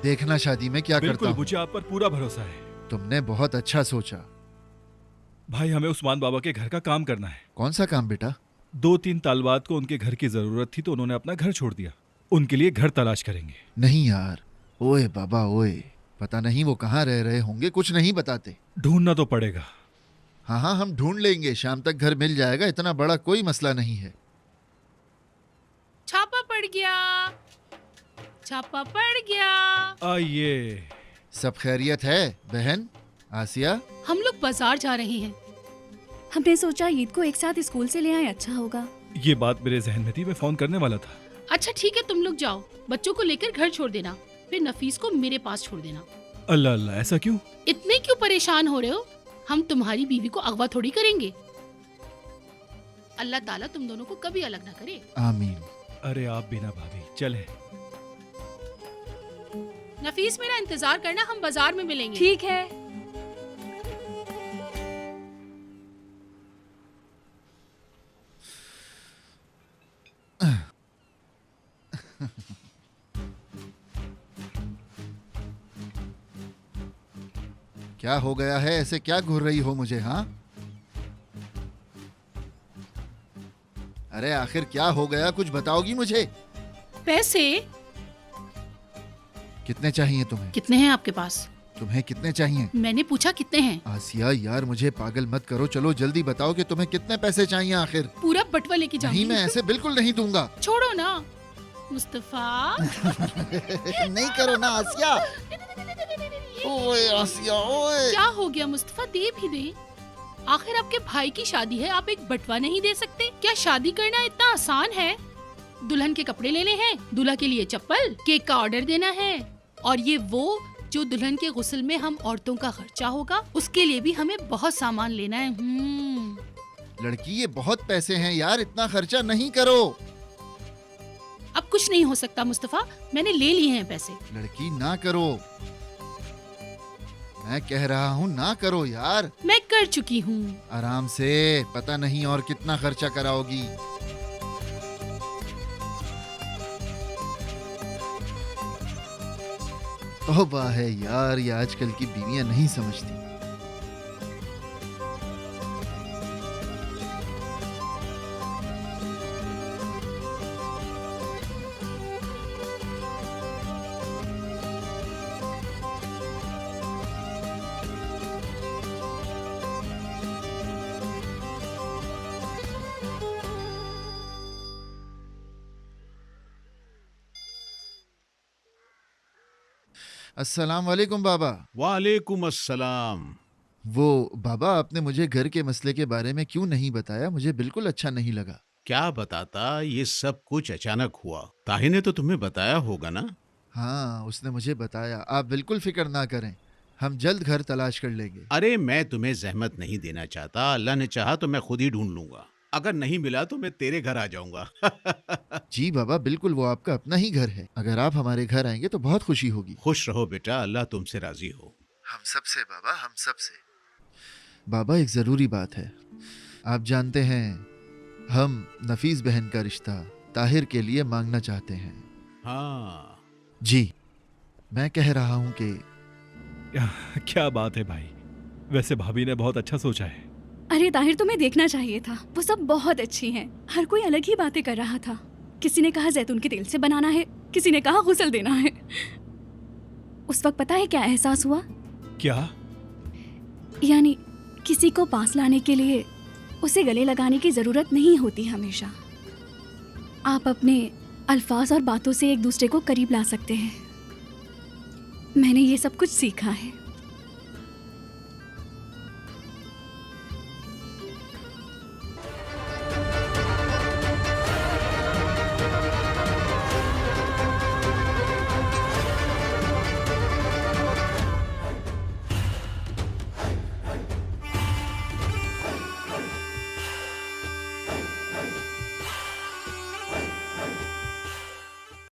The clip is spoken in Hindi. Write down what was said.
देखना शादी में क्या करता बिल्कुल, हूँ। मुझे आप पर पूरा भरोसा है। तुमने बहुत अच्छा सोचा। भाई, हमें उस्मान बाबा के घर का काम करना है। कौन सा काम बेटा? 2-3 साल बाद को उनके घर की जरूरत थी तो उन्होंने अपना घर छोड़ दिया। उनके लिए घर तलाश करेंगे। नहीं यार, ओए बाबा ओए, पता नहीं वो कहाँ रह रहे होंगे, कुछ नहीं बताते। ढूंढना तो पड़ेगा। हाँ हाँ, हम ढूंढ लेंगे, शाम तक घर मिल जाएगा, इतना बड़ा कोई मसला नहीं है। छापा पड़ गया, छापा पड़ गया। आइए। सब खैरियत है बहन आसिया? हम लोग बाजार जा रहे हैं। हमने सोचा ईद को एक साथ स्कूल से ले आए, अच्छा होगा। ये बात मेरे जहन में थी, मैं फोन करने वाला था। अच्छा ठीक है, तुम लोग जाओ, बच्चों को लेकर घर छोड़ देना, फिर नफीस को मेरे पास छोड़ देना। अल्लाह अल्लाह, ऐसा क्यों? इतने क्यों परेशान हो रहे हो? हम तुम्हारी बीवी को अगवा थोड़ी करेंगे। अल्लाह ताला तुम दोनों को कभी अलग ना करे। आमीन। अरे आप भी ना भाभी, चले। नफीस मेरा इंतजार करना, हम बाजार में मिलेंगे। ठीक है। क्या हो गया है, ऐसे क्या घूर रही हो मुझे? हाँ, अरे आखिर क्या हो गया, कुछ बताओगी मुझे? पैसे कितने चाहिए तुम्हें? कितने हैं आपके पास? तुम्हें कितने चाहिए? मैंने पूछा कितने हैं। आसिया यार, मुझे पागल मत करो, चलो जल्दी बताओ कि तुम्हें कितने पैसे चाहिए आखिर। पूरा बटवा लेके नहीं, जाऊंगी। मैं ऐसे बिल्कुल नहीं दूंगा। छोड़ो ना मुस्तफा। नहीं करो ना आसिया। ओए आसिया ओए। क्या हो गया मुस्तफा, दे भी दे। आखिर आपके भाई की शादी है, आप एक बटवा नहीं दे सकते? क्या शादी करना इतना आसान है? दुल्हन के कपड़े लेने हैं, दूल्हा के लिए चप्पल, केक का ऑर्डर देना है, और ये वो जो दुल्हन के गुस्ल में हम औरतों का खर्चा होगा, उसके लिए भी हमें बहुत सामान लेना है। लड़की, ये बहुत पैसे हैं यार, इतना खर्चा नहीं करो। अब कुछ नहीं हो सकता मुस्तफा, मैंने ले लिए हैं पैसे। लड़की ना करो, मैं कह रहा हूँ ना करो यार। मैं कर चुकी हूँ। आराम से, पता नहीं और कितना खर्चा कराओगी। तौबा है यार, ये आजकल की बीवियां नहीं समझती। अस्सलाम वालेकुम बाबा। वालेकुम अस्सलाम। वो बाबा, आपने मुझे घर के मसले के बारे में क्यों नहीं बताया? मुझे बिल्कुल अच्छा नहीं लगा। क्या बताता, ये सब कुछ अचानक हुआ। ताहिर ने तो तुम्हें बताया होगा ना? हाँ, उसने मुझे बताया। आप बिल्कुल फिक्र ना करें, हम जल्द घर तलाश कर लेंगे। अरे मैं तुम्हें जहमत नहीं देना चाहता, अल्लाह ने चाहा तो मैं खुद ही ढूंढ लूंगा। अगर नहीं मिला तो मैं तेरे घर आ जाऊंगा। जी बाबा, बिल्कुल, वो आपका अपना ही घर है। अगर आप हमारे घर आएंगे तो बहुत खुशी होगी। खुश रहो बेटा, अल्लाह तुमसे राजी हो। हम सब से बाबा, हम सब से। बाबा, एक ज़रूरी बात है। आप जानते हैं, हम नफीस बहन का रिश्ता ताहिर के लिए मांगना चाहते हैं। हाँ जी, मैं कह रहा हूँ कि क्या बात है भाई, वैसे भाभी ने बहुत अच्छा सोचा है। अरे ताहिर, तुम्हें देखना चाहिए था, वो सब बहुत अच्छी हैं। हर कोई अलग ही बातें कर रहा था। किसी ने कहा जैतून के तेल से बनाना है, किसी ने कहा गुस्ल देना है। उस वक्त पता है क्या एहसास हुआ? क्या? यानी किसी को पास लाने के लिए उसे गले लगाने की जरूरत नहीं होती हमेशा। आप अपने अल्फाज और बातों से एक दूसरे को करीब ला सकते हैं। मैंने ये सब कुछ सीखा है।